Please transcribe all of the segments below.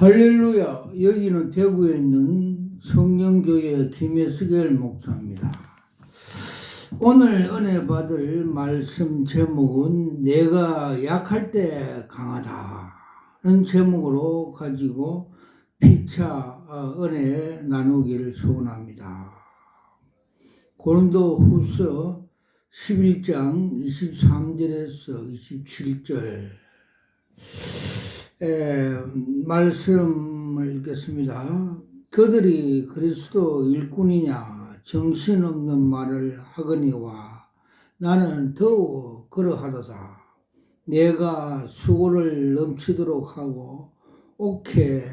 할렐루야. 여기는 대구에 있는 성령교회 김혜수겔 목사입니다. 오늘 은혜 받을 말씀 제목은 내가 약할 때 강하다는 제목으로 가지고 피차 은혜 나누기를 소원합니다. 고린도 후서 11장 23절에서 27절 말씀을 읽겠습니다. 그들이 그리스도 일꾼이냐 정신없는 말을 하거니와 나는 더욱 그러하도다. 내가 수고를 넘치도록 하고 옥에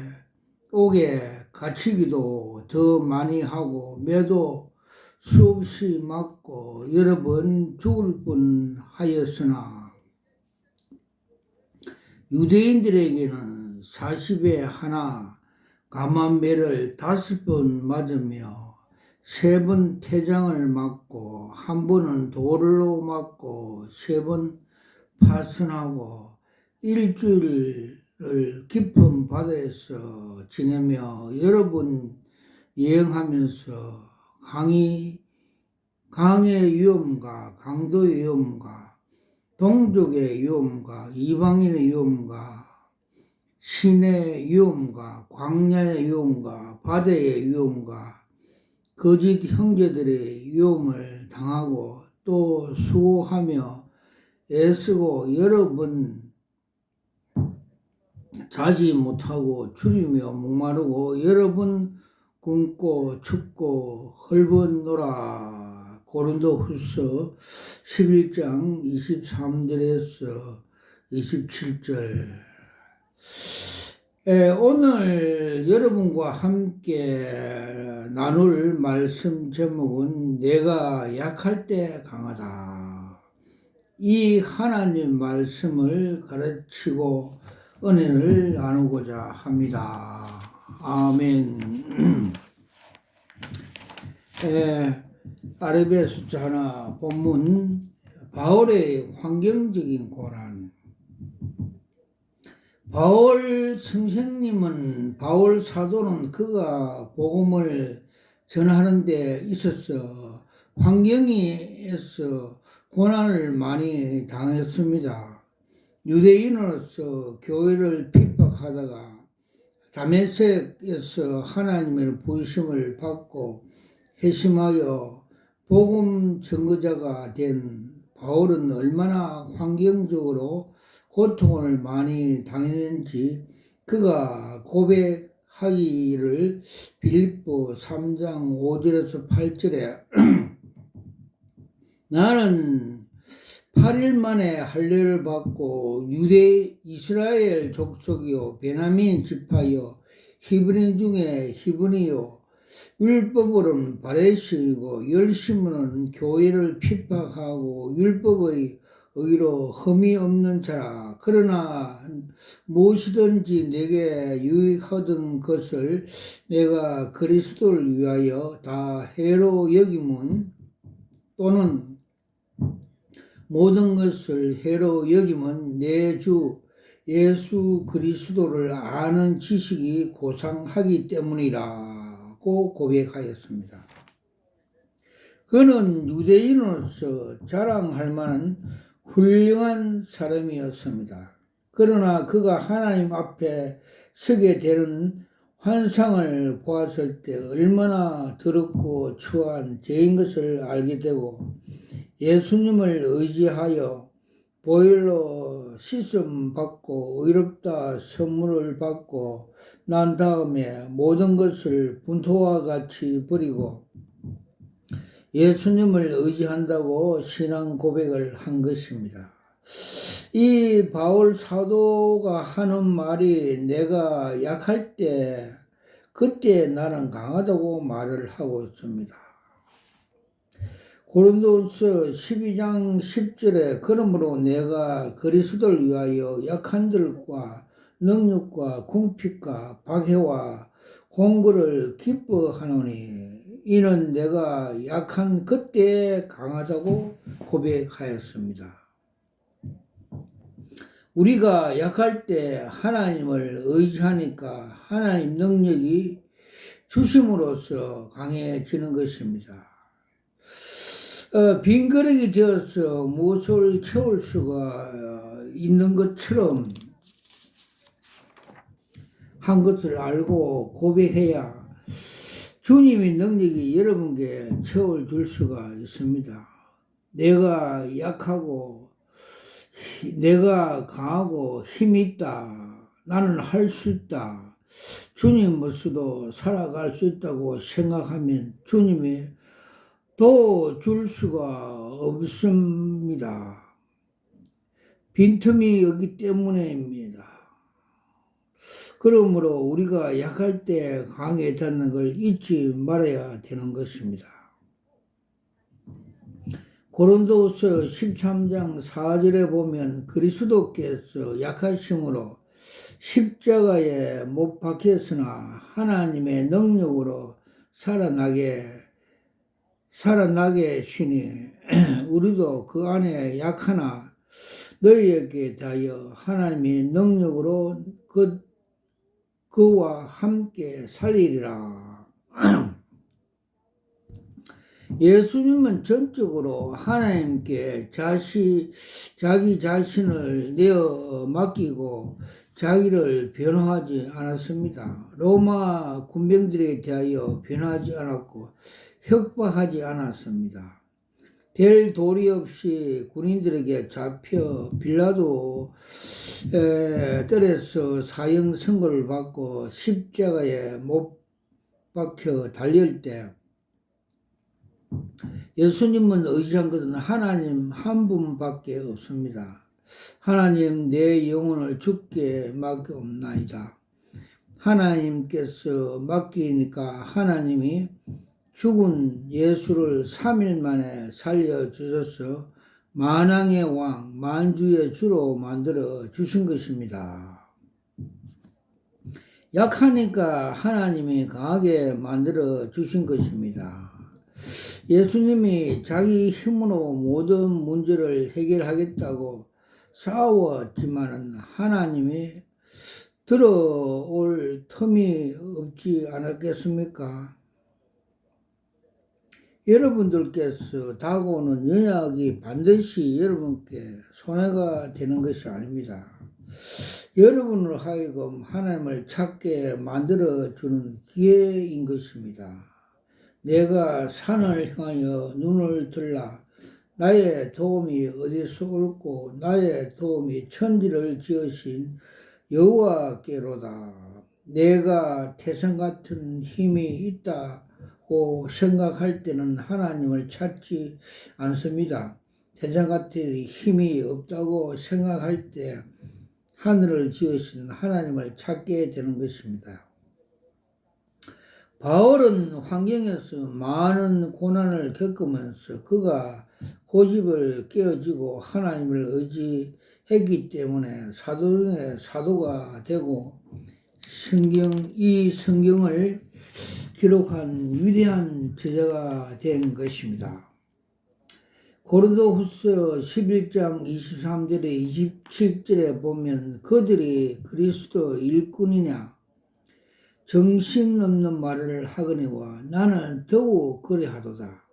갇히기도 더 많이 하고 매도 수없이 맞고 여러 번 죽을 뻔하였으나 유대인들에게는 40에 하나 감한매를 5번 맞으며 3번 태장을 맞고 1번은 돌로 맞고 3번 파선하고 일주일을 깊은 바다에서 지내며 여러 번 여행하면서 강의 위험과 강도의 위험과 동족의 위험과 이방인의 위험과 신의 위험과 광야의 위험과 바다의 위험과 거짓 형제들의 위험을 당하고 또 수고하며 애쓰고 여러 번 자지 못하고 줄이며 목마르고 여러 번 굶고 춥고 헐벗노라. 고린도 후서 11장 23절에서 27절. 오늘 여러분과 함께 나눌 말씀 제목은 내가 약할 때 강하다. 이 하나님 말씀을 가르치고 은혜를 나누고자 합니다. 아멘. 아르비아 숫자 하나 본문 바울의 환경적인 고난. 바울 선생님은 바울 사도는 그가 복음을 전하는 데 있어서 환경에서 고난을 많이 당했습니다. 유대인으로서 교회를 핍박하다가 다메섹에서 하나님의 부르심을 받고 회심하여 복음 증거자가 된 바울은 얼마나 환경적으로 고통을 많이 당했는지 그가 고백하기를 빌립보 3장 5절에서 8절에 나는 8일 만에 할례를 받고 이스라엘 족속이요 베냐민 지파요 히브리 중에 히브리요 율법으로는 바리새인이고 열심으로는 교회를 핍박하고 율법의 의로 흠이 없는 자라. 그러나 무엇이든지 내게 유익하던 것을 내가 그리스도를 위하여 다 해로 여김은 또는 모든 것을 해로 여김은 내 주 예수 그리스도를 아는 지식이 고상하기 때문이라고 고백하였습니다. 그는 유대인으로서 자랑할 만한 훌륭한 사람이었습니다. 그러나 그가 하나님 앞에 서게 되는 환상을 보았을 때 얼마나 더럽고 추한 죄인 것을 알게 되고 예수님을 의지하여 보혈로 씻음 받고 의롭다 선물을 받고 난 다음에 모든 것을 분토와 같이 버리고 예수님을 의지한다고 신앙 고백을 한 것입니다. 이 바울 사도가 하는 말이 내가 약할 때 그때 나는 강하다고 말을 하고 있습니다. 고린도후서 12장 10절에 그러므로 내가 그리스도를 위하여 약한들과 능력과 궁핍과 박해와 공고를 기뻐하노니 이는 내가 약한 그때 강하다고 고백하였습니다. 우리가 약할 때 하나님을 의지하니까 하나님 능력이 주심으로써 강해지는 것입니다. 빈 그릇이 되어서 무엇을 채울 수가 있는 것처럼 한 것을 알고 고백해야 주님의 능력이 여러분께 채워줄 수가 있습니다. 내가 약하고 내가 강하고 힘이 있다. 나는 할 수 있다. 주님 없이도 살아갈 수 있다고 생각하면 주님이 도와줄 수가 없습니다. 빈틈이 없기 때문입니다. 그러므로 우리가 약할 때 강해졌는 걸 잊지 말아야 되는 것입니다. 고린도후서 13장 4절에 보면 그리스도께서 약하심으로 십자가에 못 박혔으나 하나님의 능력으로 살아나게 시니 우리도 그 안에 약하나 너희에게 대하여 하나님의 능력으로 그와 함께 살리리라. 예수님은 전적으로 하나님께 자기 자신을 내어 맡기고 자기를 변호하지 않았습니다. 로마 군병들에 대하여 변호하지 않았고 협박하지 않았습니다. 별 도리 없이 군인들에게 잡혀 빌라도 뜰에서 사형 선고를 받고 십자가에 못 박혀 달릴 때 예수님은 의지한 것은 하나님 한 분밖에 없습니다. 하나님 내 영혼을 주께 맡기옵나이다. 하나님께서 맡기니까 하나님이 죽은 예수를 3일 만에 살려주셔서 만왕의 왕, 만주의 주로 만들어 주신 것입니다. 약하니까 하나님이 강하게 만들어 주신 것입니다. 예수님이 자기 힘으로 모든 문제를 해결하겠다고 싸웠지만 하나님이 들어올 틈이 없지 않았겠습니까? 여러분들께서 다가오는 연약이 반드시 여러분께 손해가 되는 것이 아닙니다. 여러분을 하여금 하나님을 찾게 만들어주는 기회인 것입니다. 내가 산을 향하여 눈을 들라. 나의 도움이 어디서 올고 나의 도움이 천지를 지으신 여호와께로다. 내가 태산 같은 힘이 있다고 생각할 때는 하나님을 찾지 않습니다. 태산 같은 힘이 없다고 생각할 때 하늘을 지으신 하나님을 찾게 되는 것입니다. 바울은 환경에서 많은 고난을 겪으면서 그가 고집을 깨어지고 하나님을 의지했기 때문에 사도 중에 사도가 되고 이 성경을 기록한 위대한 저자가 된 것입니다. 고린도후서 11장 23절에 27절에 보면 그들이 그리스도 일꾼이냐 정신없는 말을 하거니와 나는 더욱 그리하도다.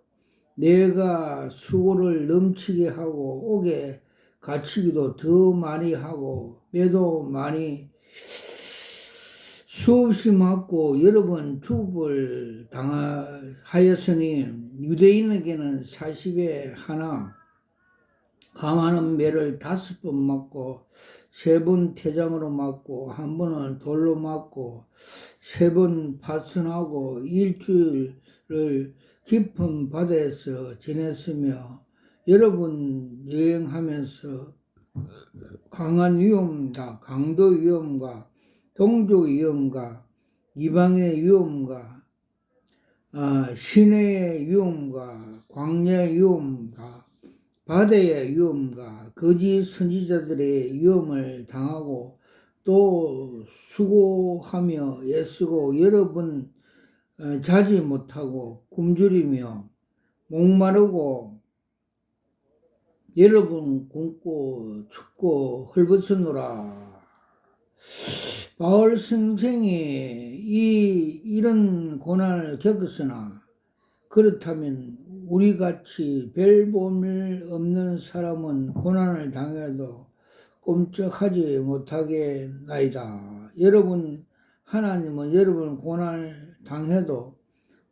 내가 수고를 넘치게 하고 옥에 갇히기도 더 많이 하고 매도 많이 수없이 맞고 여러 번 죽음을 당하였으니 유대인에게는 40에 하나 강하는 매를 5번 맞고 3번 태장으로 맞고 1번은 돌로 맞고 3번 파선하고 일주일을 깊은 바다에서 지냈으며 여러분 여행하면서 강한 위험과 강도 위험과 동족 위험과 이방의 위험과 시내의 위험과 광야의 위험과 바다의 위험과 거짓 선지자들의 위험을 당하고 또 수고하며 애쓰고 여러 번 자지 못하고 굶주리며 목마르고 여러분 굶고 춥고 헐벗으노라. 바울 선생이 이런 고난을 겪었으나 그렇다면 우리같이 별 볼일 없는 사람은 고난을 당해도 꼼짝하지 못하겠나이다. 여러분, 하나님은 여러분 고난을 당해도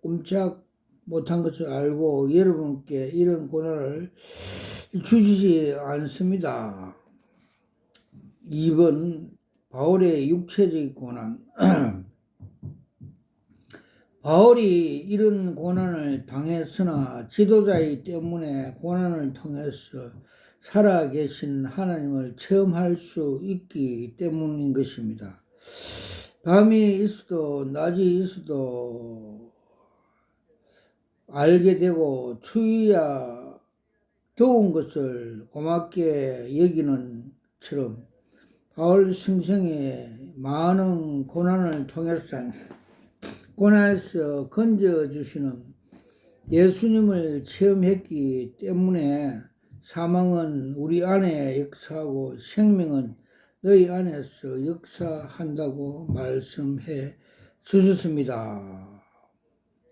꼼짝 못한 것을 알고 여러분께 이런 고난을 주시지 않습니다. 2번, 바울의 육체적 고난. 바울이 이런 고난을 당했으나 지도자이기 때문에 고난을 통해서 살아계신 하나님을 체험할 수 있기 때문인 것입니다. 밤이 있어도 낮이 있어도 알게 되고 추위야 더운 것을 고맙게 여기는 처럼 바울 성생의 많은 고난을 통해서 고난에서 건져주시는 예수님을 체험했기 때문에 사망은 우리 안에 역사하고 생명은 너희 안에서 역사한다고 말씀해 주셨습니다.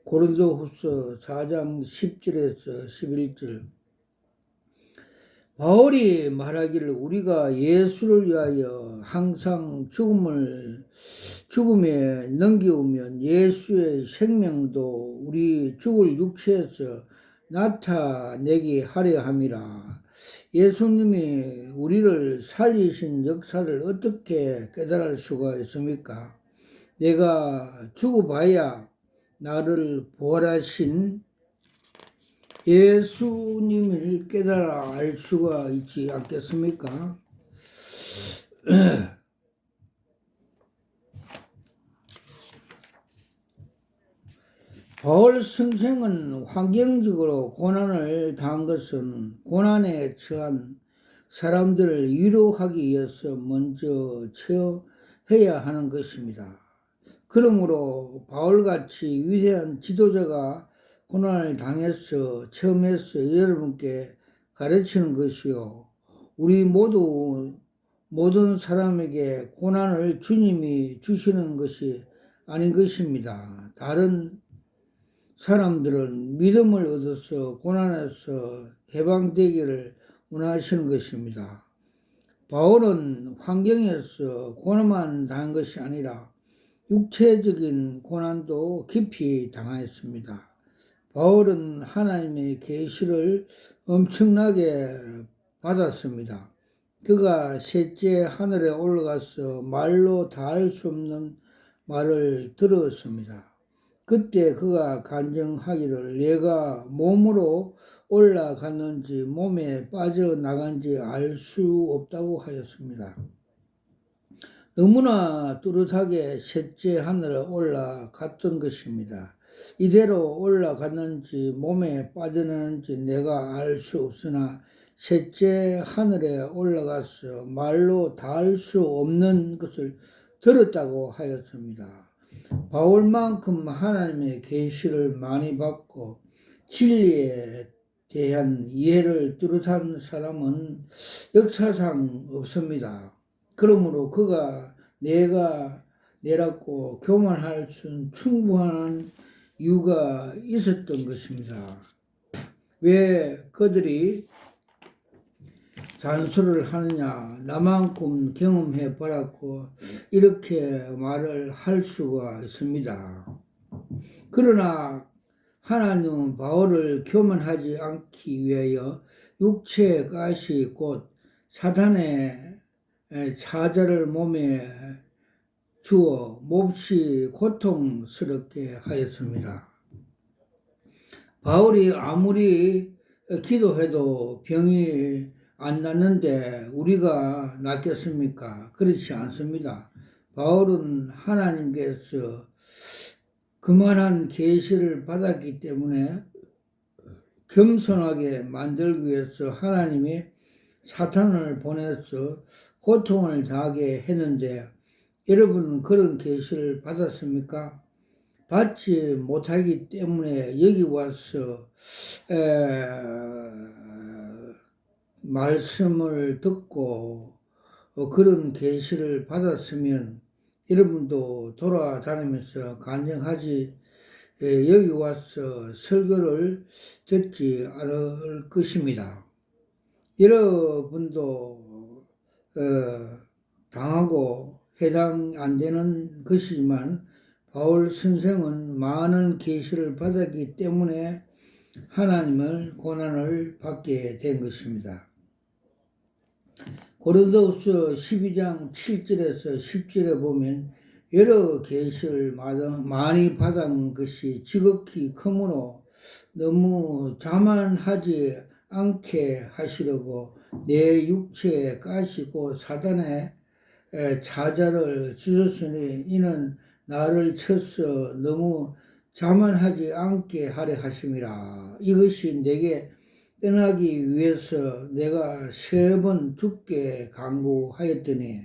고린도후서 4장 10절에서 11절. 바울이 말하기를 우리가 예수를 위하여 항상 죽음에 넘겨오면 예수의 생명도 우리 죽을 육체에서 나타내게 하려 함이라. 예수님이 우리를 살리신 역사를 어떻게 깨달을 수가 있습니까? 내가 죽어봐야 나를 부활하신 예수님을 깨달아 알 수가 있지 않겠습니까? 바울 선생은 환경적으로 고난을 당한 것은 고난에 처한 사람들을 위로하기 위해서 먼저 처해야 하는 것입니다. 그러므로 바울같이 위대한 지도자가 고난을 당해서 체험해서 여러분께 가르치는 것이요. 우리 모든 사람에게 고난을 주님이 주시는 것이 아닌 것입니다. 다른 사람들은 믿음을 얻어서 고난에서 해방되기를 원하시는 것입니다. 바울은 환경에서 고난만 당한 것이 아니라 육체적인 고난도 깊이 당하였습니다. 바울은 하나님의 계시를 엄청나게 받았습니다. 그가 셋째 하늘에 올라가서 말로 다 할 수 없는 말을 들었습니다. 그때 그가 간증하기를 내가 몸으로 올라갔는지 몸에 빠져나간지 알 수 없다고 하였습니다. 너무나 뚜렷하게 셋째 하늘에 올라갔던 것입니다. 이대로 올라갔는지 몸에 빠져나는지 내가 알 수 없으나 셋째 하늘에 올라가서 말로 다 할 수 없는 것을 들었다고 하였습니다. 바울만큼 하나님의 계시를 많이 받고 진리에 대한 이해를 뚜렷한 사람은 역사상 없습니다. 그러므로 그가 내라고 교만할 수 충분한 이유가 있었던 것입니다. 왜 그들이 잔소리를 하느냐, 나만큼 경험해 보았고 이렇게 말을 할 수가 있습니다. 그러나 하나님은 바울을 교만하지 않기 위하여 육체의 가시 곧 사단의 사자를 몸에 주어 몹시 고통스럽게 하였습니다. 바울이 아무리 기도해도 병이 안 낫는데 우리가 낫겠습니까? 그렇지 않습니다. 바울은 하나님께서 그만한 계시를 받았기 때문에 겸손하게 만들기 위해서 하나님이 사탄을 보내서 고통을 당하게 했는데 여러분은 그런 계시를 받았습니까? 받지 못하기 때문에 여기 와서 말씀을 듣고 그런 계시를 받았으면 여러분도 돌아다니면서 간증하지 여기 와서 설교를 듣지 않을 것입니다. 여러분도 당하고 해당 안 되는 것이지만 바울 선생은 많은 계시를 받았기 때문에 하나님을 고난을 받게 된 것입니다. 고린도후서 12장 7절에서 10절에 보면 여러 계시를 많이 받은 것이 지극히 크므로 너무 자만하지 않게 하시려고 내 육체에 까시고 사단의 자자를 주셨으니 이는 나를 쳐서 너무 자만하지 않게 하려 하심이라. 이것이 내게 떠나기 위해서 내가 3번 죽게 강구하였더니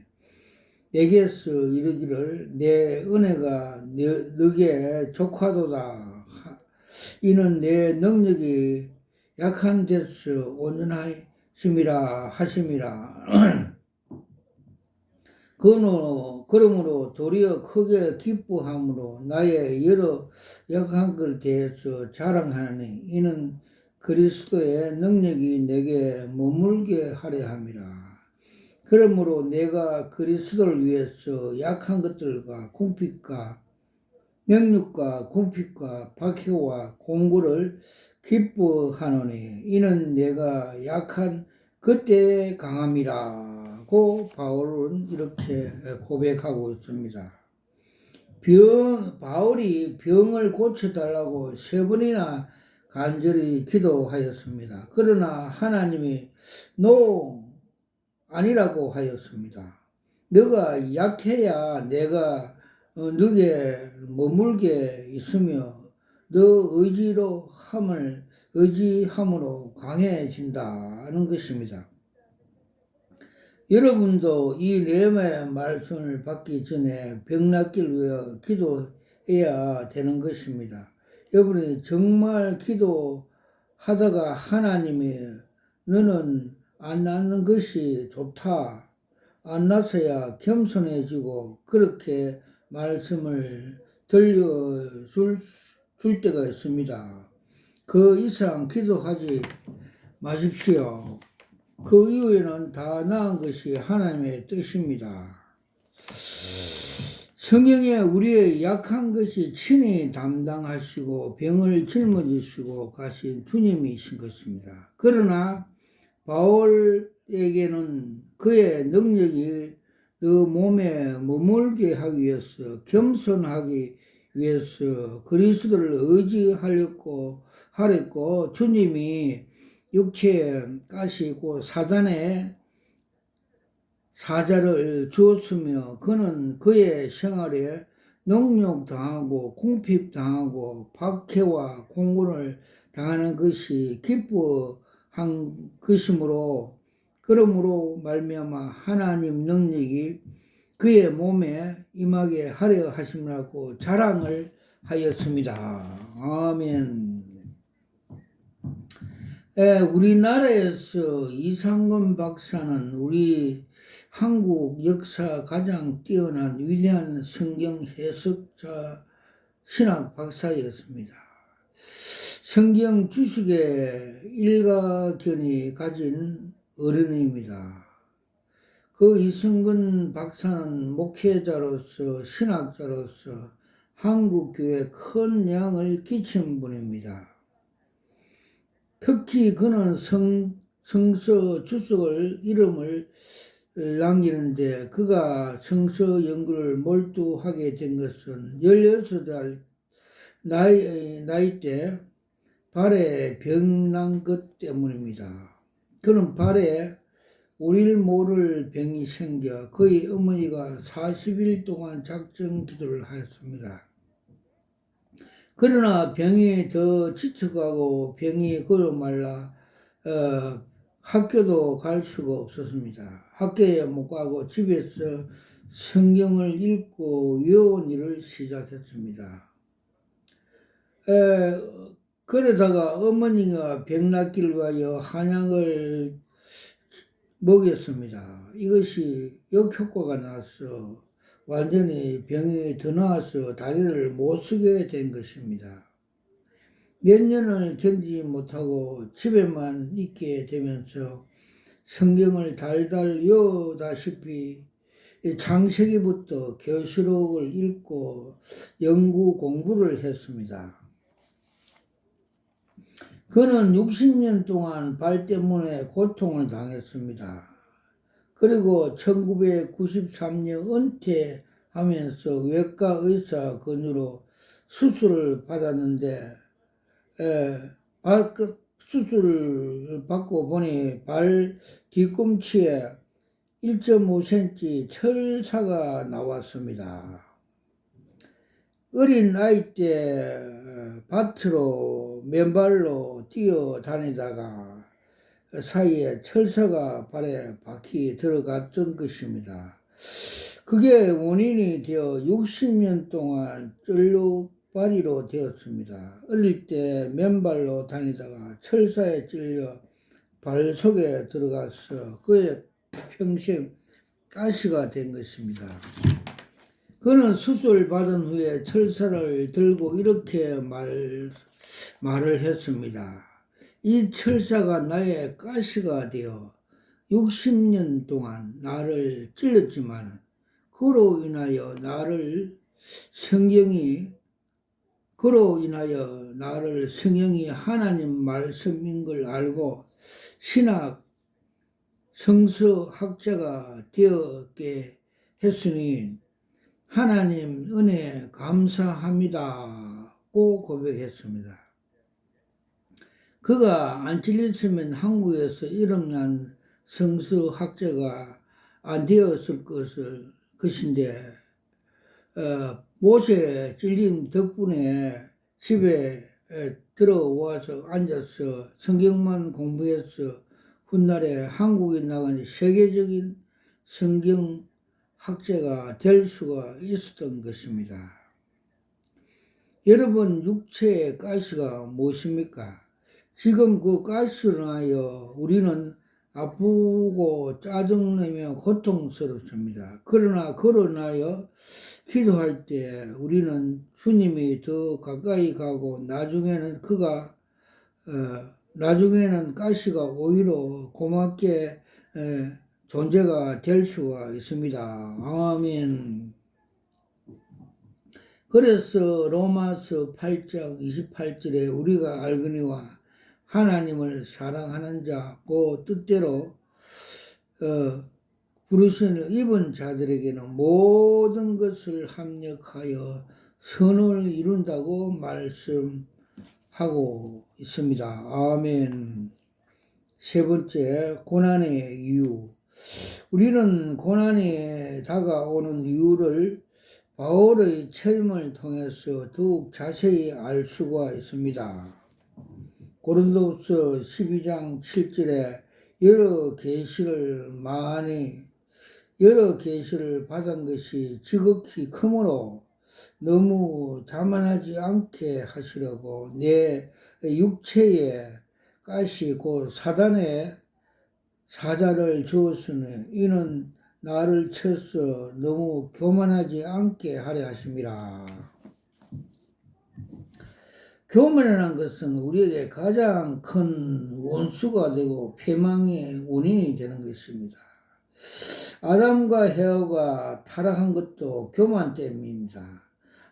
내게서 이르기를 내 은혜가 너게 족하도다. 이는 내 능력이 약한 데서 온전하심이라 하심이라. 그러므로 도리어 크게 기뻐함으로 나의 여러 약한 걸 대해서 자랑하니 이는 그리스도의 능력이 내게 머물게 하려 함이라. 그러므로 내가 그리스도를 위해서 약한 것들과 궁핍과 명육과 궁핍과 박해와 공고를 기뻐하노니 이는 내가 약한 그때의 강함이라고 바울은 이렇게 고백하고 있습니다. 바울이 병을 고쳐달라고 3번이나 간절히 기도하였습니다. 그러나 하나님이 아니라고 하였습니다. 너가 약해야 내가 너게 머물게 있으며 너 의지함으로 강해진다는 것입니다. 여러분도 이 레마의 말씀을 받기 전에 병 낫기를 위해 기도해야 되는 것입니다. 여러분이 정말 기도하다가 하나님이 너는 안 낫는 것이 좋다. 안 나서야 겸손해지고 그렇게 말씀을 들려줄 때가 있습니다. 그 이상 기도하지 마십시오. 그 이후에는 다 나은 것이 하나님의 뜻입니다. 성경에 우리의 약한 것이 친히 담당하시고 병을 짊어지시고 가신 주님이신 것입니다. 그러나 바울에게는 그의 능력이 그 몸에 머물게 하기 위해서 겸손하기 위해서 그리스도를 의지하렸고 주님이 육체에 까시고 사단의 사자를 주었으며 그는 그의 생활에 능욕당하고 궁핍당하고 박해와 공군을 당하는 것이 기뻐한 것이므로 그러므로 말미암아 하나님 능력이 그의 몸에 임하게 하려 하심이라고 자랑을 하였습니다. 아멘. 우리나라에서 이상건 박사는 우리 한국 역사 가장 뛰어난 위대한 성경 해석자 신학 박사였습니다. 성경 주식의 일가견이 가진 어른입니다. 그 이승근 박사는 목회자로서 신학자로서 한국교회에 큰 영향을 끼친 분입니다. 특히 그는 성서 주석을 이름을 남기는데 그가 성서 연구를 몰두하게 된 것은 16살 나이 때 발에 병난 것 때문입니다. 그는 발에 우릴 모를 병이 생겨 그의 어머니가 40일 동안 작정 기도를 하였습니다. 그러나 병이 더 지쳐가고 병이 걸어말라 학교도 갈 수가 없었습니다. 학교에 못 가고 집에서 성경을 읽고 외운 일을 시작했습니다. 그러다가 어머니가 병 낫기를 위하여 한약을 먹였습니다. 이것이 역효과가 나서 완전히 병이 더 나아서 다리를 못 쓰게 된 것입니다. 몇 년을 견디지 못하고 집에만 있게 되면서 성경을 달달 외우다시피 창세기부터 계시록을 읽고 연구 공부를 했습니다. 그는 60년 동안 발 때문에 고통을 당했습니다. 그리고 1993년 은퇴하면서 외과 의사 권유로 수술을 받았는데 수술을 받고 보니 발 뒤꿈치에 1.5cm 철사가 나왔습니다. 어린 아이 때 밭으로 맨발로 뛰어다니다가 사이에 철사가 발에 박히 들어갔던 것입니다. 그게 원인이 되어 60년 동안 쫄로바리로 되었습니다. 어릴 때 맨발로 다니다가 철사에 찔려 발 속에 들어가서 그의 평생 가시가 된 것입니다. 그는 수술 받은 후에 철사를 들고 이렇게 말을 했습니다. 이 철사가 나의 가시가 되어 60년 동안 나를 찔렀지만 그로 인하여 성경이 하나님 말씀인 걸 알고 신학 성서학자가 되었게 했으니 하나님 은혜 감사합니다고 고백했습니다. 그가 안 찔렸으면 한국에서 이름난 성서학자가 안 되었을 것인데 못에 찔림 덕분에 집에 들어와서 앉아서 성경만 공부해서 훗날에 한국에 나간 세계적인 성경학자가 될 수가 있었던 것입니다. 여러분, 육체의 가시가 무엇입니까? 지금 그 가시로 인하여 우리는 아프고 짜증내며 고통스럽습니다. 그러나 그로 인하여 기도할 때 우리는 주님이 더 가까이 가고 나중에는 가시가 오히려 고맙게 존재가 될 수가 있습니다. 아멘. 그래서 로마서 8장 28절에 우리가 알거니와 하나님을 사랑하는 자, 그 뜻대로 부르시는 입은 자들에게는 모든 것을 합력하여 선을 이룬다고 말씀하고 있습니다. 아멘. 세 번째, 고난의 이유. 우리는 고난이 다가오는 이유를 바울의 체험을 통해서 더욱 자세히 알 수가 있습니다. 고린도후서 12장 7절에 여러 계시를 받은 것이 지극히 크므로 너무 자만하지 않게 하시려고 내 육체에 가시 곧 사단의 사자를 주었으니 이는 나를 쳐서 너무 교만하지 않게 하려 하심이라. 교만이라는 것은 우리에게 가장 큰 원수가 되고 패망의 원인이 되는 것입니다. 아담과 헤어가 타락한 것도 교만 때문입니다.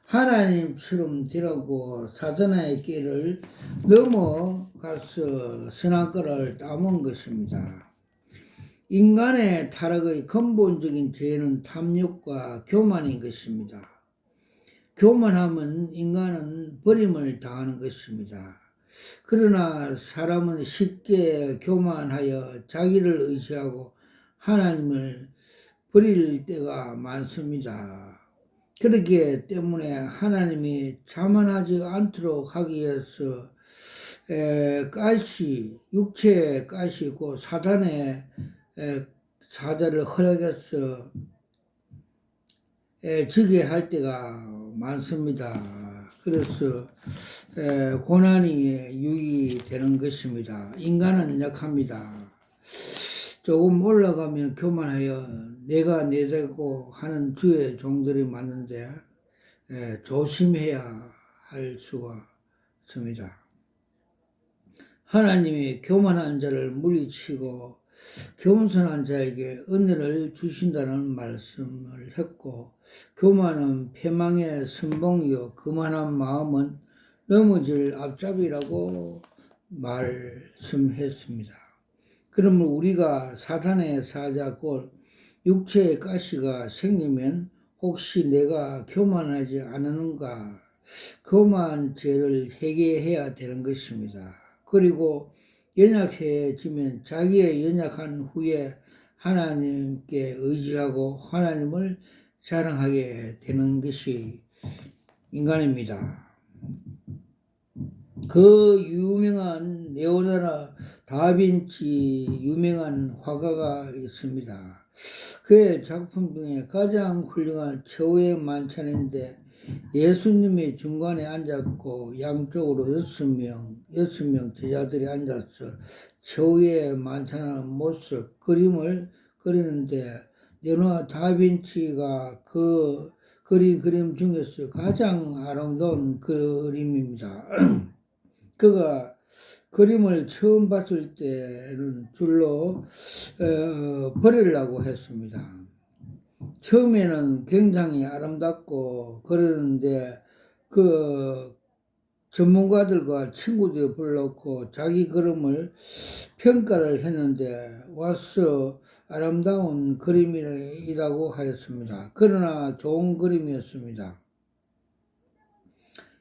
하나님처럼 되라고 사단의 길을 넘어가서 선악과를 따먹은 것입니다. 인간의 타락의 근본적인 죄는 탐욕과 교만인 것입니다. 교만하면 인간은 버림을 당하는 것입니다. 그러나 사람은 쉽게 교만하여 자기를 의지하고 하나님을 버릴 때가 많습니다. 그렇기 때문에 하나님이 자만하지 않도록 하기 위해서 육체의 가시고 사단의 사자를 허락해서 지게 할 때가 많습니다. 그래서 고난이 유익되는 것입니다. 인간은 약합니다. 조금 올라가면 교만하여 내가 내되고 하는 주의 종들이 많은데 조심해야 할 수가 있습니다. 하나님이 교만한 자를 물리치고 겸손한 자에게 은혜를 주신다는 말씀을 했고, 교만은 패망의 선봉이요 교만한 마음은 넘어질 앞잡이라고 말씀했습니다. 그러면 우리가 사탄의 사자 곧 육체의 가시가 생기면 혹시 내가 교만하지 않았는가, 교만 죄를 회개해야 되는 것입니다. 그리고 연약해지면 자기의 연약한 후에 하나님께 의지하고 하나님을 자랑하게 되는 것이 인간입니다. 그 유명한 레오나르도 다빈치 유명한 화가가 있습니다. 그의 작품 중에 가장 훌륭한 최후의 만찬인데 예수님이 중간에 앉았고 양쪽으로 여섯 명 제자들이 앉아서 최후의 만찬하는 모습 그림을 그리는데 레오나르도 다빈치가 그 그림 중에서 가장 아름다운 그림입니다. 그가 그림을 처음 봤을 때는 줄로 버리려고 했습니다. 처음에는 굉장히 아름답고 그러는데 그 전문가들과 친구들이 불렀고 자기 그림을 평가를 했는데 와서 아름다운 그림이라고 하였습니다. 그러나 좋은 그림이었습니다.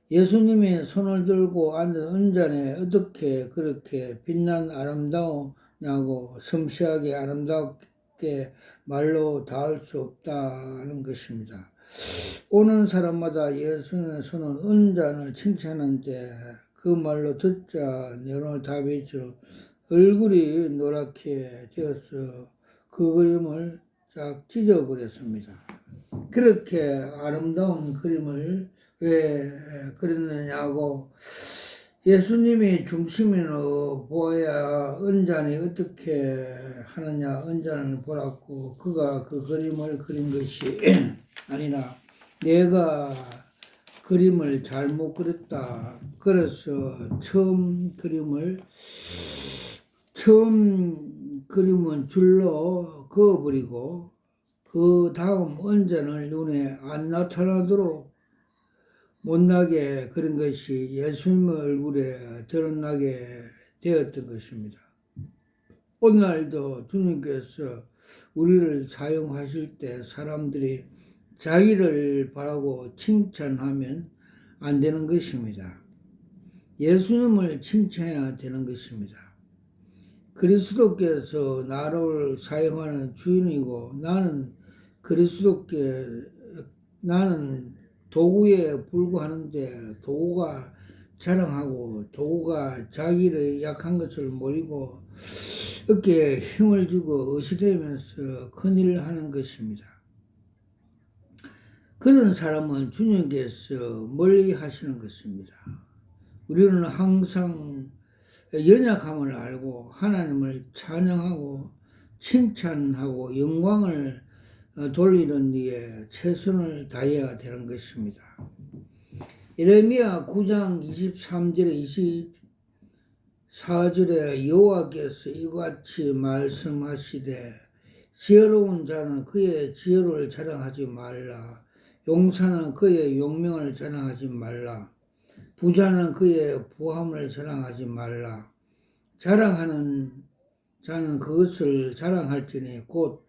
예수님이 손을 들고 앉은 은잔에 어떻게 그렇게 빛난 아름다우냐고 섬세하게 아름답게 말로 닿을 수 없다는 것입니다. 오는 사람마다 예수님의 손은 은잔을 칭찬하는데 그 말로 듣자 네로나르도 다빈치는 얼굴이 노랗게 되어서 그 그림을 쫙 찢어버렸습니다. 그렇게 아름다운 그림을 왜 그랬느냐고 예수님이 중심으로 보아야 은잔이 어떻게 하느냐 은잔을 보라고 그가 그 그림을 그린 것이 아니라 내가 그림을 잘못 그렸다. 그래서 처음 그림은 줄로 그어버리고 그 다음 은잔을 눈에 안 나타나도록 못나게 그런 것이 예수님의 얼굴에 드러나게 되었던 것입니다. 오늘날도 주님께서 우리를 사용하실 때 사람들이 자기를 바라고 칭찬하면 안 되는 것입니다. 예수님을 칭찬해야 되는 것입니다. 그리스도께서 나를 사용하는 주인이고 나는 도구에 불과하는데 도구가 자랑하고 도구가 자기의 약한 것을 모르고 어깨에 힘을 주고 의시되면서 큰일을 하는 것입니다. 그런 사람은 주님께서 멀리 하시는 것입니다. 우리는 항상 연약함을 알고 하나님을 찬양하고 칭찬하고 영광을 돌리는 데에 최선을 다해야 되는 것입니다. 예레미야 9장 23절에 24절에 여호와께서 이같이 말씀하시되 지혜로운 자는 그의 지혜를 자랑하지 말라. 용사는 그의 용명을 자랑하지 말라. 부자는 그의 부함을 자랑하지 말라. 자랑하는 자는 그것을 자랑할지니 곧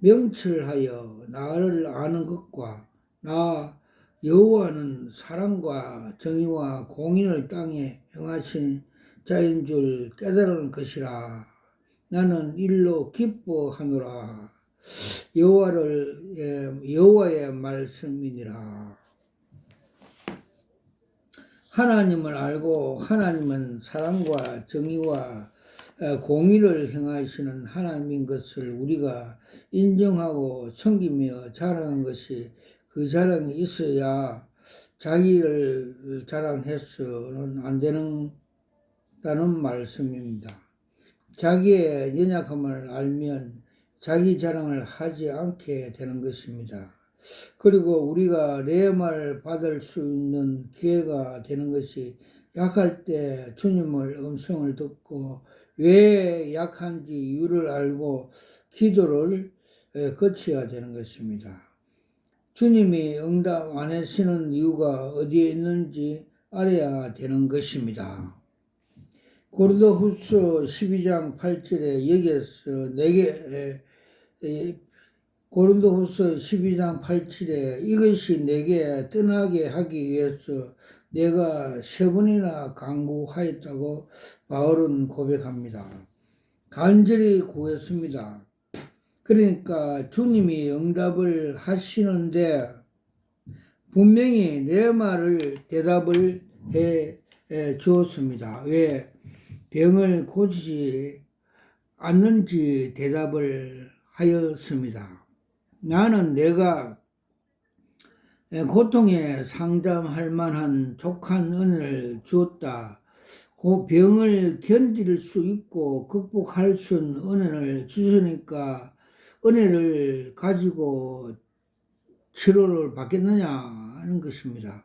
명철하여 나를 아는 것과 나 여호와는 사랑과 정의와 공의를 땅에 행하신 자인 줄 깨달은 것이라. 나는 일로 기뻐하노라. 여호와의 말씀이니라. 하나님을 알고 하나님은 사랑과 정의와 공의를 행하시는 하나님인 것을 우리가 인정하고 섬기며 자랑한 것이 그 자랑이 있어야 자기를 자랑해서는 안 된다는 말씀입니다. 자기의 연약함을 알면 자기 자랑을 하지 않게 되는 것입니다. 그리고 우리가 레마를 받을 수 있는 기회가 되는 것이 약할 때 주님을 음성을 듣고 왜 약한지 이유를 알고 기도를 거쳐야 되는 것입니다. 주님이 응답 안 하시는 이유가 어디에 있는지 알아야 되는 것입니다. 고린도후서 12장 8절에 여기에서 내게 고린도후서 12장 8절에 이것이 내게 떠나게 하기 위해서 내가 3번이나 간구하였다고 바울은 고백합니다. 간절히 구했습니다. 그러니까 주님이 응답을 하시는데 분명히 내 말을 대답을 해 주었습니다. 왜 병을 고치지 않는지 대답을 하였습니다. 나는 내가 고통에 상담할 만한 족한 은혜를 주었다. 그 병을 견딜 수 있고 극복할 수 있는 은혜를 주시니까 은혜를 가지고 치료를 받겠느냐 하는 것입니다.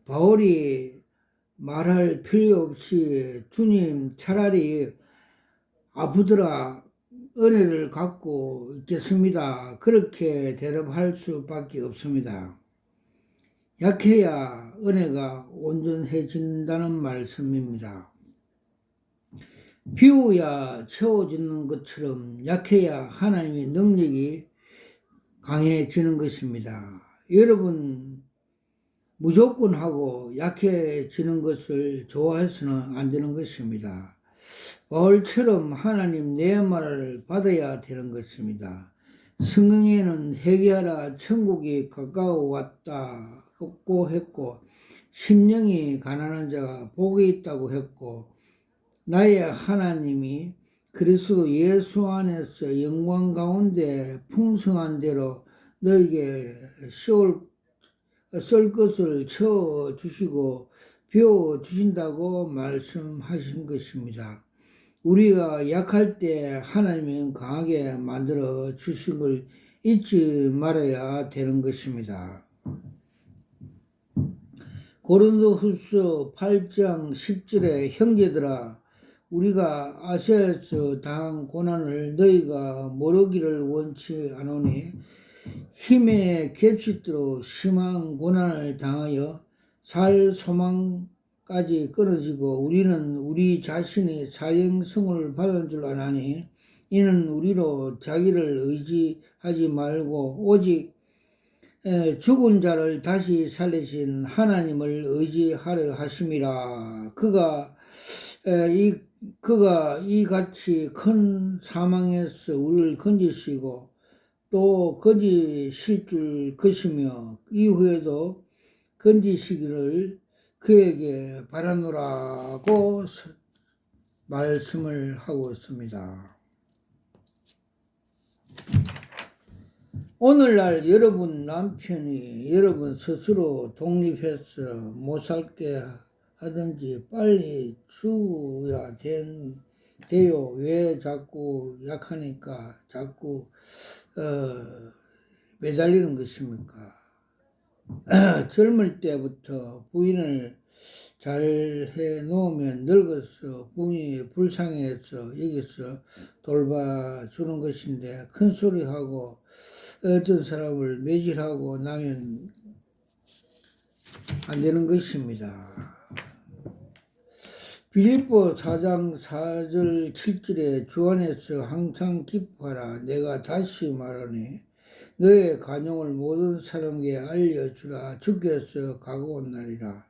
바울이 말할 필요 없이 주님 차라리 아프더라 은혜를 갖고 있겠습니다. 그렇게 대답할 수밖에 없습니다. 약해야 은혜가 온전해진다는 말씀입니다. 비워야 채워지는 것처럼 약해야 하나님의 능력이 강해지는 것입니다. 여러분 무조건 하고 약해지는 것을 좋아해서는 안 되는 것입니다. 바울처럼 하나님 내 말을 받아야 되는 것입니다. 성경에는 회개하라 천국이 가까워 왔다고 했고 심령이 가난한 자가 복이 있다고 했고 나의 하나님이 그리스도 예수 안에서 영광 가운데 풍성한 대로 너에게 쏠 것을 채워주시고 비워주신다고 말씀하신 것입니다. 우리가 약할 때 하나님은 강하게 만들어 주신 걸 잊지 말아야 되는 것입니다. 고린도후서 8장 10절에 형제들아 우리가 아시아에서 당한 고난을 너희가 모르기를 원치 않으니 힘에 겹치도록 심한 고난을 당하여 살 소망까지 끊어지고 우리는 우리 자신이 사형성을 받은 줄 아나니 이는 우리로 자기를 의지하지 말고 오직 죽은 자를 다시 살리신 하나님을 의지하려 하심이라. 그가 이같이 큰 사망에서 우리를 건지시고 또 건지실 줄 것이며 이후에도 건지시기를 그에게 바라노라고 말씀을 하고 있습니다. 오늘날 여러분 남편이 여러분 스스로 독립해서 못 살게 하든지 빨리 죽어야 돼요. 왜 자꾸 약하니까 자꾸 매달리는 것입니까? 젊을 때부터 부인을 잘 해놓으면 늙어서 부인이 불쌍해서 여기서 돌봐주는 것인데 큰 소리하고 어떤 사람을 매질하고 나면 안 되는 것입니다. 빌립보 4장 4절 7절에 주 안에서 항상 기뻐하라. 내가 다시 말하니 너의 간용을 모든 사람에게 알려주라. 주께서 가까운 날이라.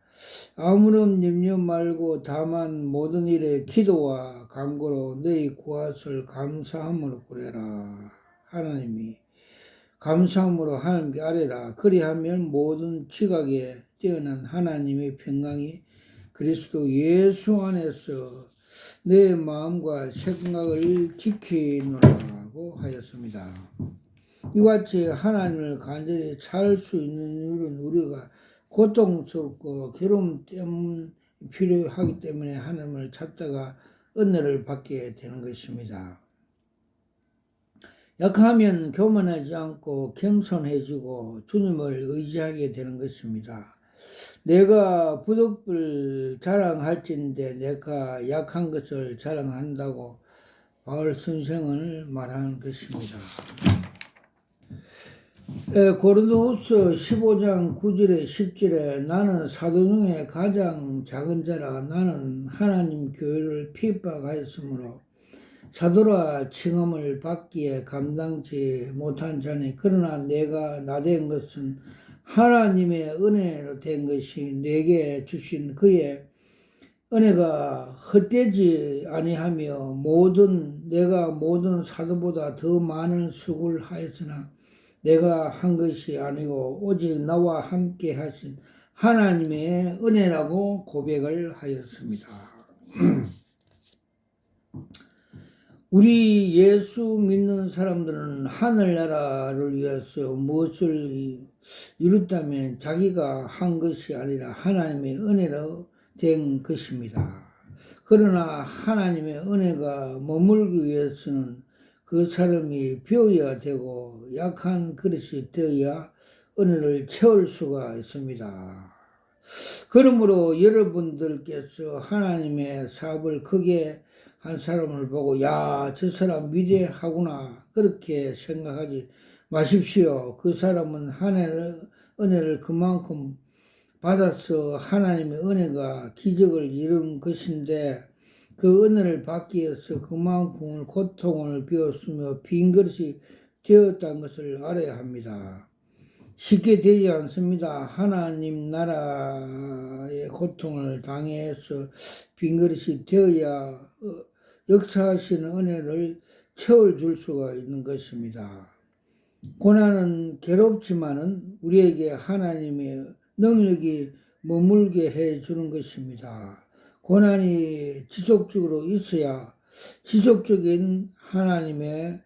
아무런 염려 말고 다만 모든 일에 기도와 간구로 너희 구하실 감사함으로 구해라. 하나님이 감사함으로 하나님께 아뢰라. 그리하면 모든 지각에 뛰어난 하나님의 평강이 그리스도 예수 안에서 내 마음과 생각을 지키노라고 하였습니다. 이같이 하나님을 간절히 찾을 수 있는 이유는 우리가 고통스럽고 괴로움 때문에 필요하기 때문에 하나님을 찾다가 은혜를 받게 되는 것입니다. 약하면 교만하지 않고 겸손해지고 주님을 의지하게 되는 것입니다. 내가 부득불 자랑할진대 내가 약한 것을 자랑한다고 바울 선생을 말하는 것입니다. 고린도후서 15장 9절에 10절에 나는 사도 중에 가장 작은 자라 나는 하나님 교회를 핍박하였으므로 사도라 칭함을 받기에 감당치 못한 자니 그러나 내가 나된 것은 하나님의 은혜로 된 것이 내게 주신 그의 은혜가 헛되지 아니하며 내가 모든 사도보다 더 많은 수고를 하였으나 내가 한 것이 아니고 오직 나와 함께 하신 하나님의 은혜라고 고백을 하였습니다. 우리 예수 믿는 사람들은 하늘나라를 위해서 무엇을 이뤘다면 자기가 한 것이 아니라 하나님의 은혜로 된 것입니다. 그러나 하나님의 은혜가 머물기 위해서는 그 사람이 비워야 되고 약한 그릇이 되어야 은혜를 채울 수가 있습니다. 그러므로 여러분들께서 하나님의 사업을 크게 한 사람을 보고 야, 저 사람 위대하구나 그렇게 생각하지 마십시오. 그 사람은 은혜를 그만큼 받아서 하나님의 은혜가 기적을 이룬 것인데 그 은혜를 받기 위해서 그만큼 고통을 비웠으며 빈 그릇이 되었다는 것을 알아야 합니다. 쉽게 되지 않습니다. 하나님 나라의 고통을 당해서 빈 그릇이 되어야 역사하시는 은혜를 채워줄 수가 있는 것입니다. 고난은 괴롭지만은 우리에게 하나님의 능력이 머물게 해주는 것입니다. 고난이 지속적으로 있어야 지속적인 하나님의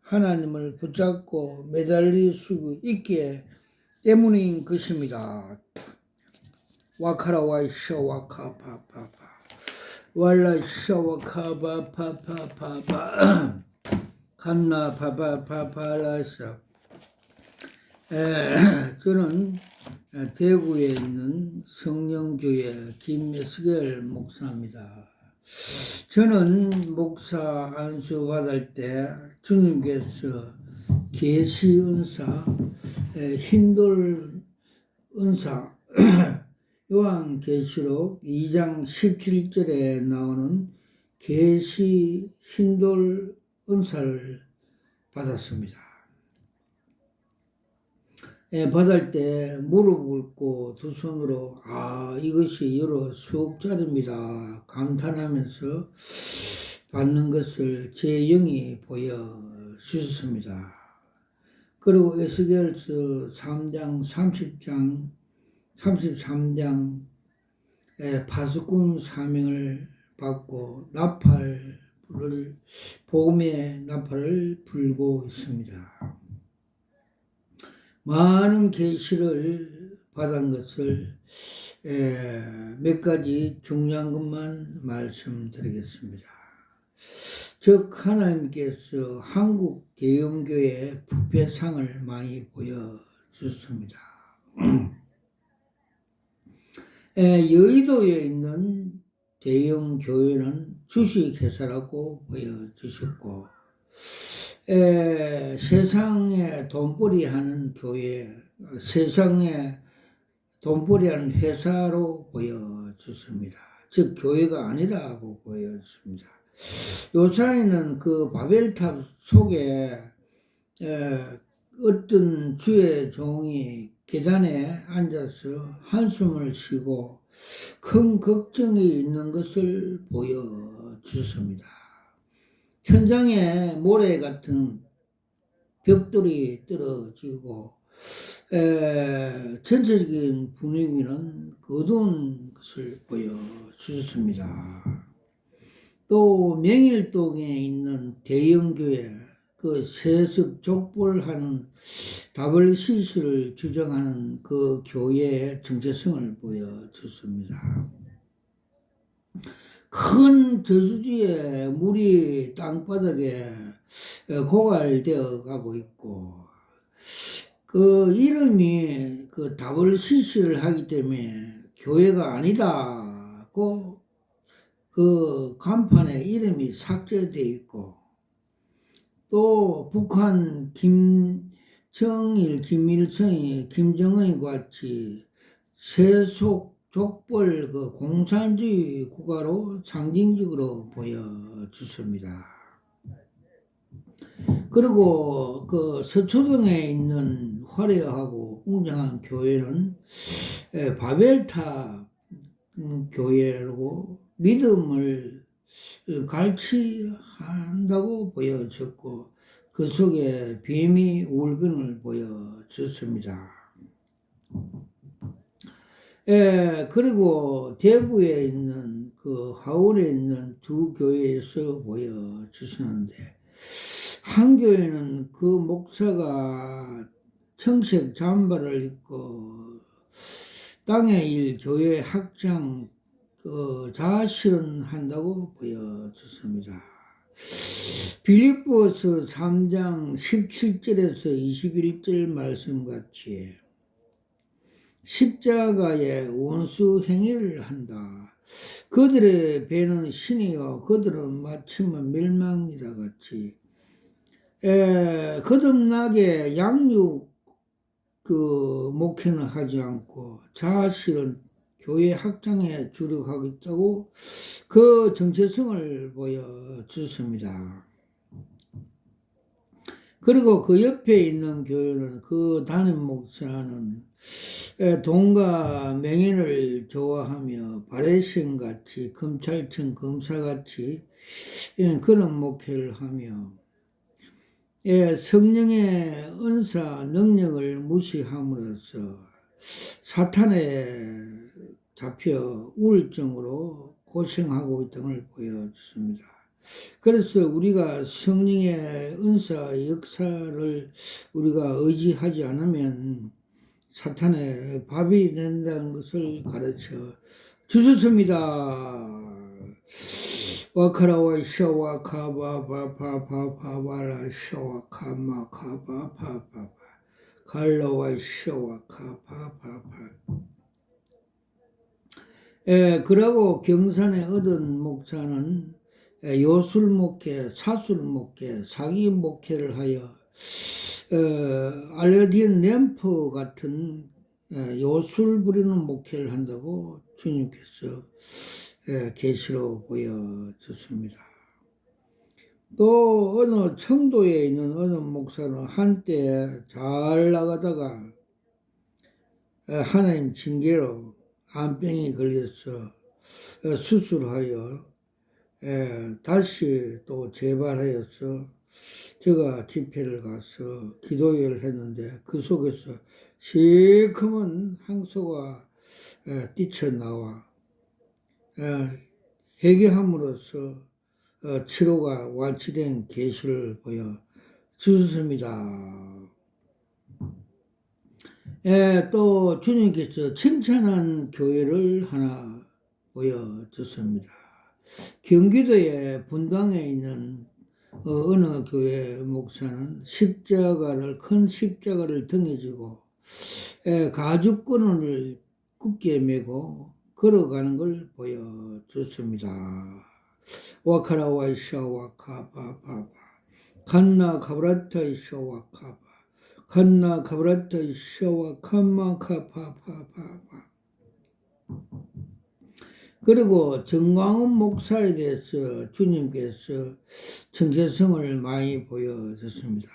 하나님을 붙잡고 매달릴 수 있게 때문인 것입니다. 와카라 와이샤 와카파파파 왈라샤 와카바파파파파 간나 파파파파라샤. 저는 대구에 있는 성령교회 김스겔 목사입니다. 저는 목사 안수 받을 때 주님께서 계시 은사, 흰돌 은사, 요한계시록 2장 17절에 나오는 계시 흰돌 은사를 받았습니다. 받을 때 무릎 꿇고 두 손으로 이것이 여러 수억짜리입니다 감탄하면서 받는 것을 제 영이 보여주셨습니다. 그리고 에스겔서 3장 33장 파수꾼 사명을 받고 복음의 나팔을 불고 있습니다. 많은 계시를 받은 것을 몇 가지 중요한 것만 말씀드리겠습니다. 즉 하나님께서 한국 대형교회 부패상을 많이 보여주셨습니다. 여의도에 있는 대형교회는 주식회사라고 보여주셨고 세상에 돈벌이 하는 교회, 세상에 돈벌이 하는 회사로 보여줬습니다. 즉, 교회가 아니라고 보여줬습니다. 요사이는 그 바벨탑 속에 어떤 주의 종이 계단에 앉아서 한숨을 쉬고 큰 걱정이 있는 것을 보여주셨습니다. 천장에 모래 같은 벽돌이 떨어지고 전체적인 분위기는 어두운 것을 보여주셨습니다. 또 명일동에 있는 대형교회 그 세습 족벌하는 WCC를 주장하는 그 교회의 정체성을 보여줬습니다. 큰 저수지에 물이 땅바닥에 고갈되어 가고 있고, 그 이름이 그 WCC를 하기 때문에 교회가 아니다고 그 간판에 이름이 삭제되어 있고, 또 북한 김정일, 김일성이 김정은이 같이 세속 족벌 그 공산주의 국가로 상징적으로 보여졌습니다. 그리고 그 서초동에 있는 화려하고 웅장한 교회는 바벨탑 교회라고 믿음을 갈취한다고 보여졌고, 그 속에 뱀이 울근을 보여줬습니다. 그리고 대구에 있는 그 하울에 있는 두 교회에서 보여주시는데, 한 교회는 그 목사가 청색 잠바를 입고 땅의 일 교회 학장 그 자아실현한다고 보여졌습니다. 빌립보서 3장 17절에서 21절 말씀같이 십자가의 원수 행위를 한다. 그들의 배는 신이요 그들은 마침은 멸망이다 같이 거듭나게 양육 그 목회는 하지 않고 자아실은 교회 학장에 주력하겠다고 그 정체성을 보여줬습니다. 그리고 그 옆에 있는 교회는 그 담임 목사는 돈과 명예를 좋아하며 바레신같이 검찰청 검사같이 그런 목회를 하며 성령의 은사 능력을 무시함으로써 사탄에 잡혀 우울증으로 고생하고 있던 걸 보여줬습니다. 그래서 우리가 성령의 은사 역사를 우리가 의지하지 않으면 사탄의 밥이 된다는 것을 가르쳐 주셨습니다. 와카라와 샤와카바바바바바바라 샤와카마카바바바바 갈라와 샤와카바바바 그러고 경산에 얻은 목사는 요술 목회, 사술 목회, 사기 목회를 하여 알레딘 램프 같은 요술 부리는 목회를 한다고 주님께서 계시로 보여줬습니다. 또 어느 청도에 있는 어느 목사는 한때 잘 나가다가 하나님 징계로 암병이 걸려서 수술하여 다시 또 재발하여서 제가 집회를 가서 기도회를 했는데 그 속에서 시커먼 항소가 뛰쳐나와 회개함으로써 치료가 완치된 계시를 보여주셨습니다. 또 주님께서 칭찬한 교회를 하나 보여줬습니다. 경기도의 분당에 있는 어느 교회 목사는 큰 십자가를 등에 지고 가죽끈을 굳게 메고 걸어가는 걸 보여줬습니다. 와카라와 샤와카바바바 칸나 카브라타 샤와카바 칸나 카브라타 샤와카마카바바바바. 그리고 정광훈 목사에 대해서 주님께서 정체성을 많이 보여줬습니다.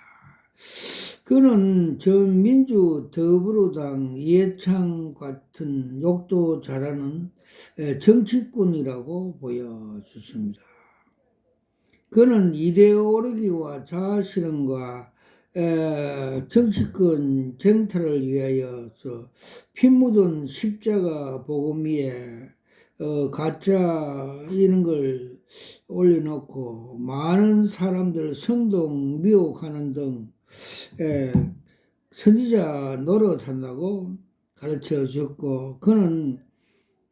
그는 전 민주 더불어당 이해창 같은 욕도 잘하는 정치꾼이라고 보여줬습니다. 그는 이데올로기와 자아실현과 정치권 쟁탈을 위하여서 피 묻은 십자가 복음 위에 가짜 이런 걸 올려놓고 많은 사람들 선동 미혹하는 등 선지자 노릇한다고 가르쳐 줬고, 그는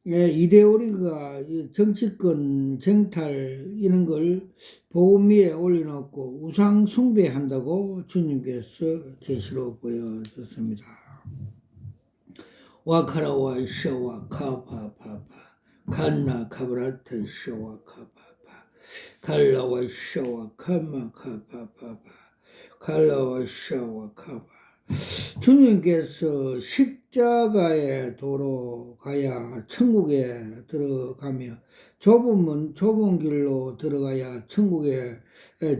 예, 이데올리가 이 정치권 쟁탈 이런 걸 복음 위에 올려놓고 우상 숭배한다고 주님께서 계시로 보여줬습니다. 와카라와 샤와 카파파파 칸나 카브라타 샤와 카파파 칼라와 샤와 카마 카파파파 칼라와 샤와 카파. 주님께서 십자가의 도로 가야 천국에 들어가며 좁은 길로 들어가야 천국의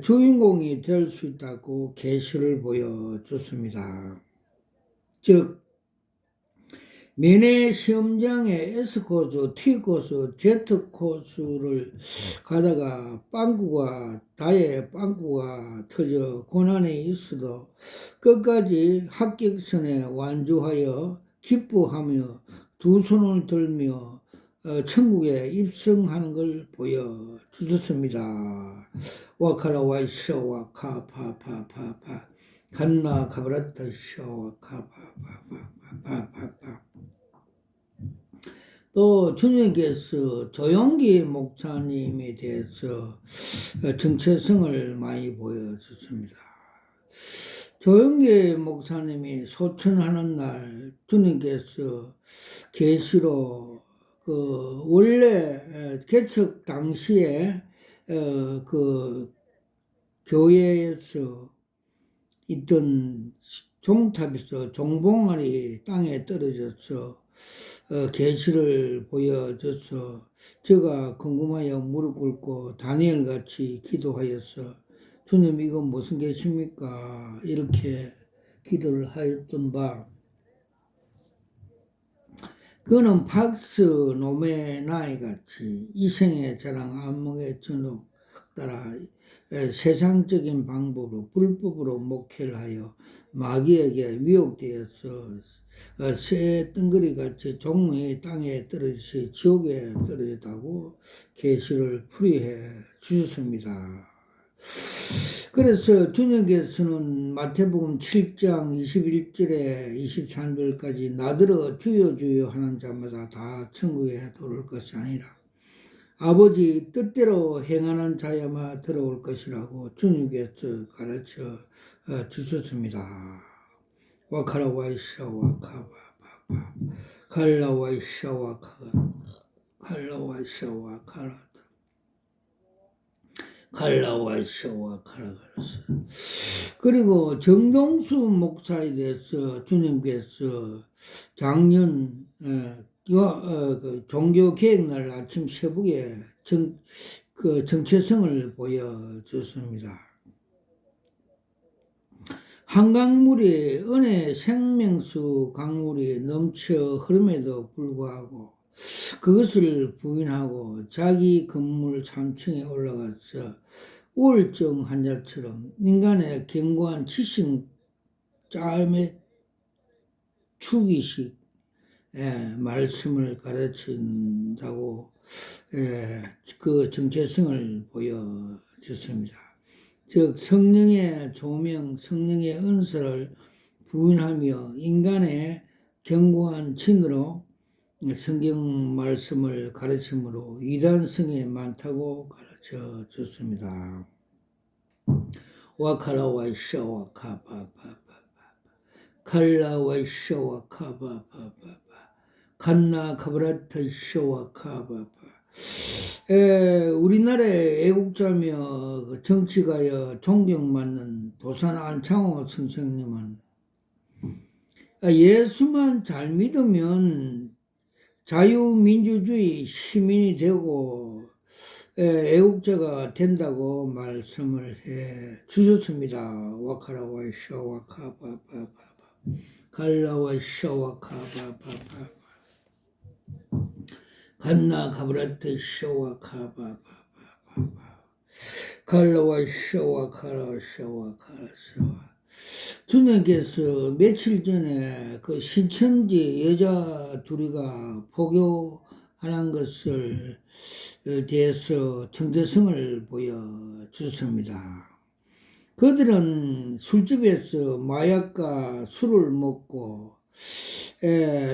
주인공이 될 수 있다고 계시를 보여줬습니다. 즉 면회 시험장에 S코스, T코스, Z코스를 가다가 다에 빵꾸가 터져 고난이 있어도 끝까지 합격선에 완주하여 기뻐하며 두 손을 들며 천국에 입성하는 걸 보여주셨습니다. 와카라 와이샤 와카파파파파 간나 카브라타 샤와 카파파파파파. 또 주님께서 조용기 목사님에 대해서 정체성을 많이 보여주십니다. 조용기 목사님이 소천하는 날 주님께서 계시로 원래 개척 당시에 그 교회에서 있던 종탑에서 종봉알이 땅에 떨어져서 계시를 보여줘서 제가 궁금하여 무릎 꿇고 다니엘 같이 기도하여서 주님 이건 무슨 계십니까? 이렇게 기도를 하였던 바 그는 팍스 노메나이 같이 이생의 자랑 안목의 전후 따라 세상적인 방법으로 불법으로 목회를 하여 마귀에게 미혹되어서 새 덩거리 같이 종이 땅에 떨어지시 지옥에 떨어졌다고 계시를 풀이해 주셨습니다. 그래서 주님께서는 마태복음 7장 21절에 23절까지 나더러 주여 주여 하는 자마다 다 천국에 들어올 것이 아니라 아버지 뜻대로 행하는 자야만 들어올 것이라고 주님께서 가르쳐 주셨습니다. 와카라와이샤 와카바바바 칼라와이샤 칼라와이샤 와카라 칼라와이샤와 칼라가르스. 그리고 정동수 목사에 대해서 주님께서 작년 그 종교개혁날 아침 새벽에 정체성을 보여줬습니다. 한강물이 은혜 생명수 강물이 넘쳐 흐름에도 불구하고 그것을 부인하고 자기 건물 3층에 올라가서 우울증 환자처럼 인간의 견고한 지식 짬에 축이식 말씀을 가르친다고 그 정체성을 보여줬습니다. 즉 성령의 조명, 성령의 은사를 부인하며 인간의 견고한 진으로 성경 말씀을 가르침으로 이단성이 많다고 가르쳐 줬습니다. 와카라와이샤 와카바바바 칼라와이샤 와카바바바 칸나 카브라타이샤 와카바바. 우리나라의 애국자며 정치가여 존경받는 도산 안창호 선생님은 예수만 잘 믿으면 자유민주주의 시민이 되고 애국자가 된다고 말씀을 해 주셨습니다. 와카라와이샤 와카바바바 갈라와이샤 와카바바바 간나 가브라트 샤와 카바바바바 갈라와이샤 와카라샤 와카라샤와. 주님께서 며칠 전에 그 신천지 여자 둘이가 포교하는 것을 대해서 정체성을 보여주셨습니다. 그들은 술집에서 마약과 술을 먹고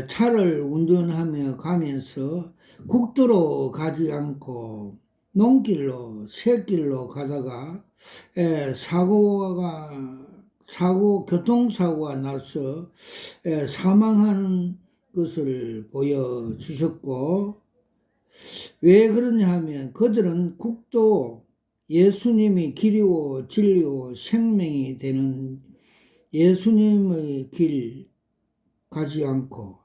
차를 운전하며 가면서 국도로 가지 않고 농길로 샛길로 가다가 교통사고가 나서 사망하는 것을 보여주셨고, 왜 그러냐 하면 그들은 국도, 예수님이 길이요 진리요 생명이 되는 예수님의 길 가지 않고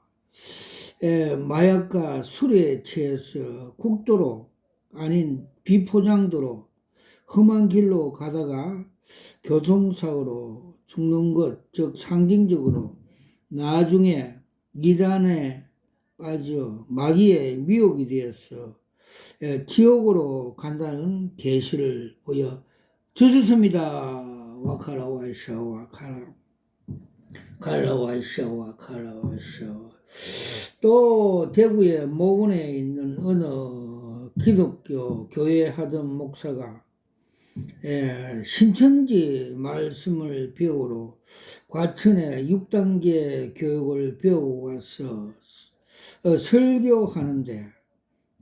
마약과 술에 취해서 국도로 아닌 비포장도로 험한 길로 가다가 교통사고로 죽는 것, 즉 상징적으로 나중에 이단에 빠져 마귀의 미혹이 되어서 지옥으로 간다는 계시를 보여 주셨습니다. 와카라와샤와 카라와샤와 또 대구의 모군에 있는 어느 기독교 교회 하던 목사가 신천지 말씀을 배우러 과천에 6단계 교육을 배우고 와서 설교하는데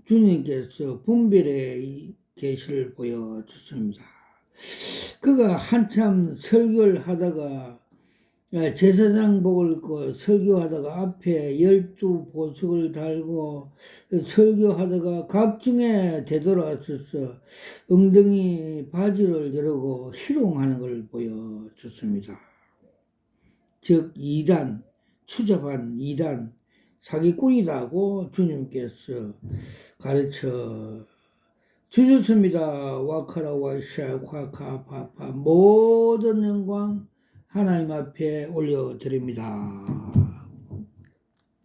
주님께서 분별의 계시를 보여주십니다. 그가 한참 설교를 하다가 제사장복을 입고 설교하다가 앞에 12보석을 달고 설교하다가 각중에 되돌아서서 엉덩이 바지를 열고 희롱하는 걸 보여줬습니다. 즉 이단, 추잡한 이단, 사기꾼이다고 주님께서 가르쳐 주셨습니다. 와카라 와샤 과카파파 모든 영광 하나님 앞에 올려드립니다.